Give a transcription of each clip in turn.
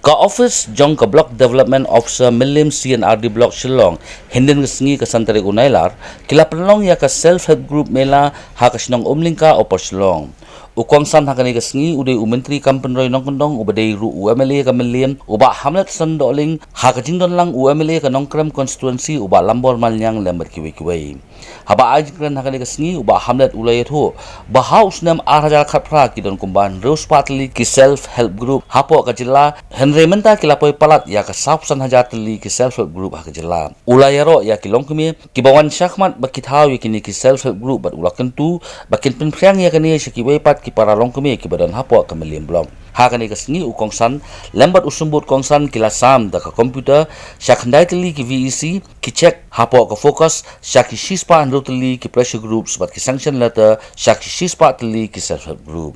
Ka office jong ka block development officer Milim CNRD block Shillong hinden ngi ka santari unailar kila penlong ya ka self help group mela ha ka sinong umlingka opor Shillong. Ukong san hakani kasngi uday umentri kampenroy nong kondong ubadai ru UMLA ka Milim uba hamlet sandoling ha ka jingdon lang UMLA ka nongkrem constituency uba lambor malyang lembat kiwi-kiwi. Haba ajikran hakani kasngi uba hamlet ulayat ho bahaus nam arhajar khatpra kidon kumban reus patli ki self help group hapo ka jilla Henry menta kilapoy palat ya ka sapsan hajar tali ki self help group ha ka jilla. Ulayaro ya ki longkumi ki bawan syakmat bakithaw ya kini ki self help group bat ulakan tu bakin penpriang ya kani syakiway pat ki para longkumi ki badan hapo ka Milim blog. Hakani kasngi ukongsan lembat usumbut kongsan kilasam da ka komputer syakhandai tali ki VEC ki check hapo ka fokus syaki shispa andro tali ki pressure groups bat ki sanction letter syaki shispa tali ki self help group.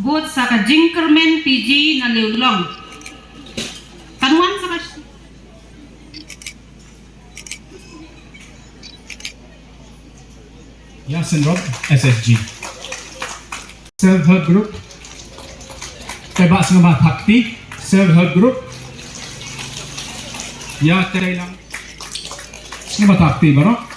Bot sa ka Jinkerman PG na liulong. Kanuan sa ka Yasin Rob, SSG. Self-help group. Teba Sengamat Hakti, self-help group. Ya, lang. Sengamat Hakti, baro?